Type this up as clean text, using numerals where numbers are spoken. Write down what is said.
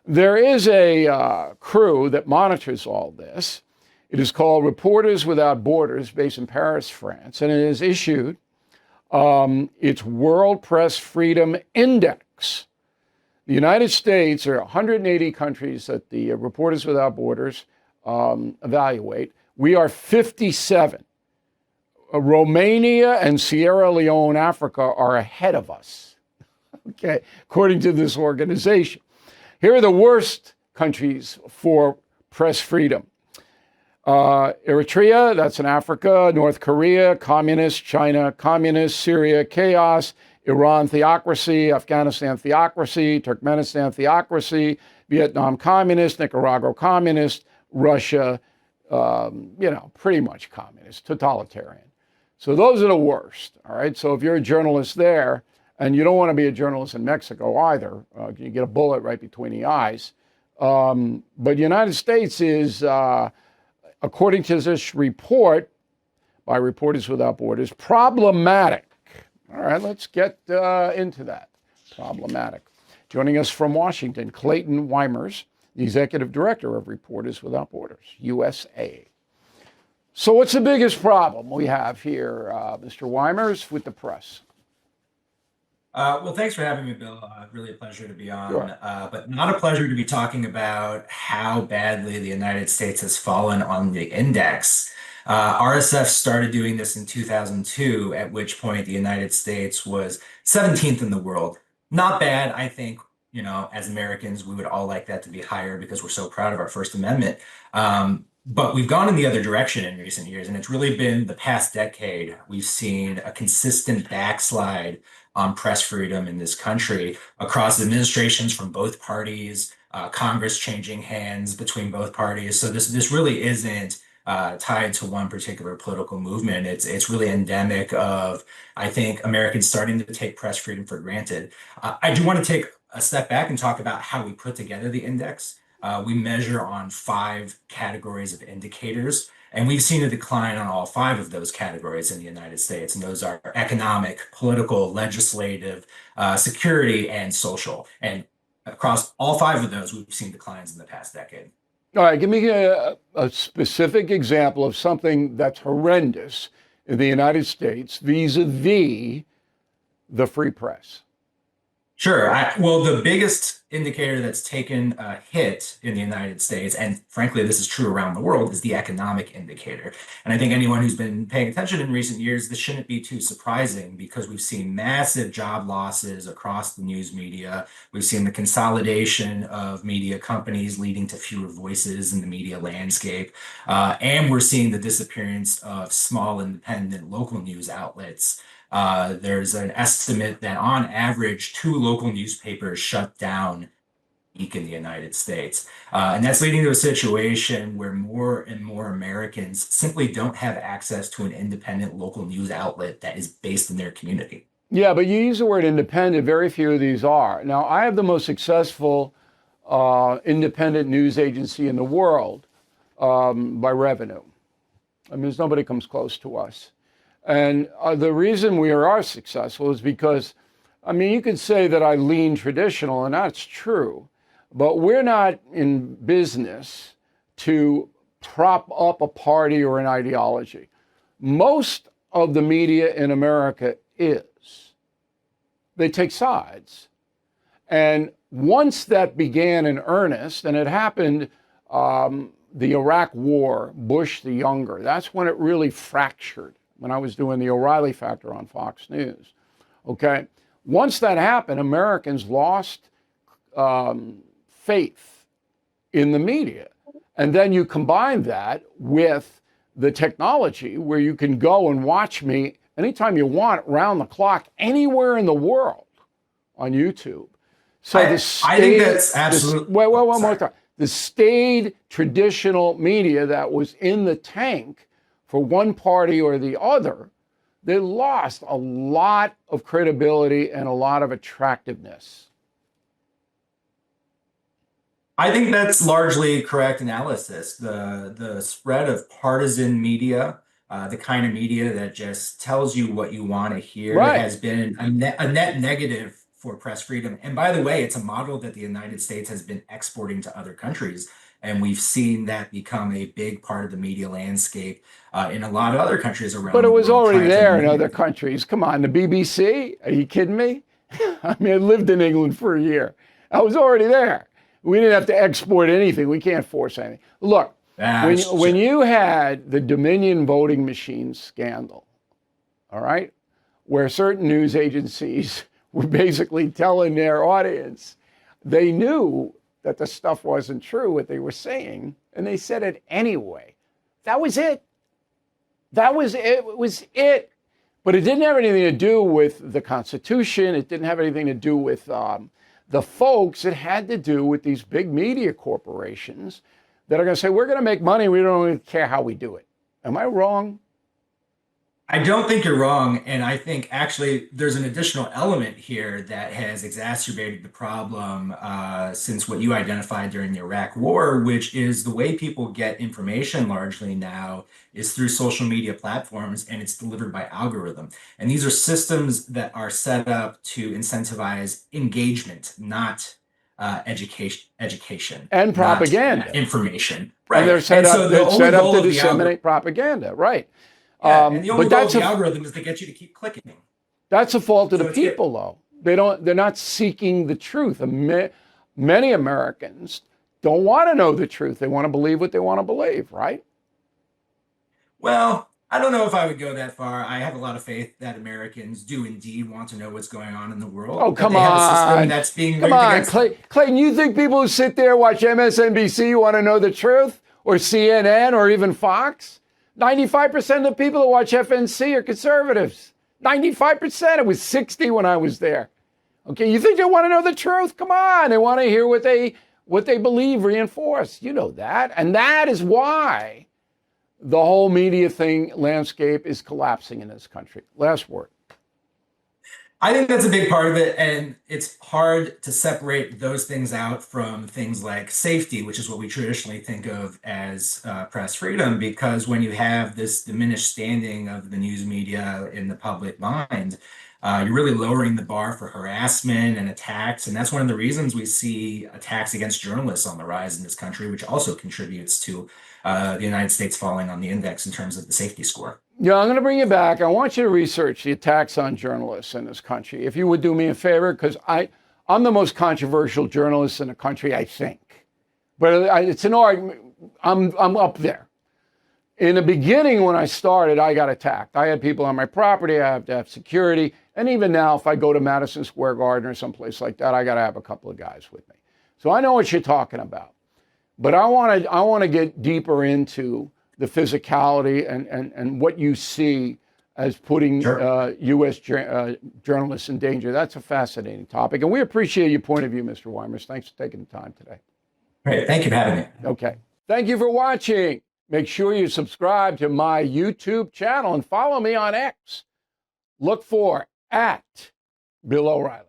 There is a crew that monitors all this. It is called Reporters Without Borders, based in Paris, France, and it has issued its World Press Freedom Index. The United States, there are 180 countries that the Reporters Without Borders evaluate. We are 57. Romania and Sierra Leone, Africa, are ahead of us, okay, according to this organization. Here are the worst countries for press freedom. Eritrea, that's in Africa, North Korea, communist, China, communist, Syria, chaos, Iran, theocracy, Afghanistan, theocracy, Turkmenistan, theocracy, Vietnam, communist, Nicaragua, communist, Russia, pretty much communist, totalitarian. So those are the worst, all right? So if you're a journalist there, and you don't want to be a journalist in Mexico either, you get a bullet right between the eyes. But the United States is, according to this report by Reporters Without Borders, problematic. All right, let's get into that. Problematic. Joining us from Washington, Clayton Weimers, the Executive Director of Reporters Without Borders, USA. So what's the biggest problem we have here, Mr. Weimers, with the press? Well, thanks for having me, Bill. Really a pleasure to be on, Sure. but not a pleasure to be talking about how badly the United States has fallen on the index. RSF started doing this in 2002, at which point the United States was 17th in the world. Not bad, I think. As Americans, we would all like that to be higher because we're so proud of our First Amendment. But we've gone in the other direction in recent years, and it's really been the past decade. We've seen a consistent backslide on press freedom in this country across administrations from both parties, Congress changing hands between both parties. So this really isn't tied to one particular political movement. It's really endemic of, I think, Americans starting to take press freedom for granted. I do want to take a step back and talk about how we put together the index. We measure on 5 categories of indicators, and we've seen a decline on all 5 of those categories in the United States. And those are economic, political, legislative, security, and social. And across all 5 of those, we've seen declines in the past decade. All right, give me a specific example of something that's horrendous in the United States vis-a-vis the free press. Sure. Well, the biggest indicator that's taken a hit in the United States, and frankly, this is true around the world, is the economic indicator. And I think anyone who's been paying attention in recent years, this shouldn't be too surprising because we've seen massive job losses across the news media. We've seen the consolidation of media companies leading to fewer voices in the media landscape. And we're seeing the disappearance of small, independent local news outlets. There's an estimate that on average, 2 local newspapers shut down a week in the United States. And that's leading to a situation where more and more Americans simply don't have access to an independent local news outlet that is based in their community. Yeah, but you use the word independent. Very few of these are. Now, I have the most successful independent news agency in the world by revenue. I mean, nobody comes close to us. And the reason we are successful is because, I mean, you could say that I lean traditional, and that's true, but we're not in business to prop up a party or an ideology. Most of the media in America is. They take sides. And once that began in earnest, and it happened, the Iraq War, Bush the Younger, that's when it really fractured. When I was doing the O'Reilly Factor on Fox News. Okay, once that happened, Americans lost faith in the media. And then you combine that with the technology where you can go and watch me anytime you want, round the clock, anywhere in the world on YouTube. So I think that's absolutely. Wait, one more time. The staid traditional media that was in the tank for one party or the other, they lost a lot of credibility and a lot of attractiveness. I think that's largely correct analysis. The spread of partisan media, the kind of media that just tells you what you want to hear, Right. has been a net negative for press freedom. And by the way, it's a model that the United States has been exporting to other countries. And we've seen that become a big part of the media landscape in a lot of other countries around But the it world. was already trying to there in mimic. other countries. Come on, the BBC? Are you kidding me? I mean, I lived in England for a year. I was already there. We didn't have to export anything. We can't force anything. Look, when you had the Dominion voting machine scandal, all right, where certain news agencies were basically telling their audience they knew that the stuff wasn't true, what they were saying, and they said it anyway. That was it. That was it. It was it. But it didn't have anything to do with the Constitution. It didn't have anything to do with the folks. It had to do with these big media corporations that are going to say, we're going to make money. We don't even care how we do it. Am I wrong? I don't think you're wrong. And I think actually there's an additional element here that has exacerbated the problem since what you identified during the Iraq War, which is the way people get information largely now is through social media platforms, and it's delivered by algorithm. And these are systems that are set up to incentivize engagement, not education and propaganda, not, information. Right. And they're set up to the disseminate propaganda. Right. Yeah, and the only goal of the algorithm is to get you to keep clicking. That's a fault of the people, though. They're not seeking the truth. Many Americans don't want to know the truth. They want to believe what they want to believe, right? Well, I don't know if I would go that far. I have a lot of faith that Americans do indeed want to know what's going on in the world. Oh, come on. That's being come on, Clayton, you think people who sit there watch MSNBC want to know the truth? Or CNN or even Fox? 95% of the people that watch FNC are conservatives. 95%. It was 60 when I was there. Okay, you think they want to know the truth? Come on, they want to hear what they believe reinforced. You know that. And that is why the whole media landscape is collapsing in this country. Last word. I think that's a big part of it, and it's hard to separate those things out from things like safety, which is what we traditionally think of as press freedom, because when you have this diminished standing of the news media in the public mind, you're really lowering the bar for harassment and attacks, and that's one of the reasons we see attacks against journalists on the rise in this country, which also contributes to the United States falling on the index in terms of the safety score. Yeah, I'm going to bring you back. I want you to research the attacks on journalists in this country. If you would do me a favor, because I'm the most controversial journalist in the country, I think. But it's an argument. I'm up there. In the beginning, when I started, I got attacked. I had people on my property. I have to have security. And even now, if I go to Madison Square Garden or someplace like that, I got to have a couple of guys with me. So I know what you're talking about. But I want to get deeper into the physicality and what you see as putting U.S. Journalists in danger. That's a fascinating topic. And we appreciate your point of view, Mr. Weimers. Thanks for taking the time today. Great. Thank you for having me. Okay. Thank you for watching. Make sure you subscribe to my YouTube channel and follow me on X. Look for @Bill O'Reilly.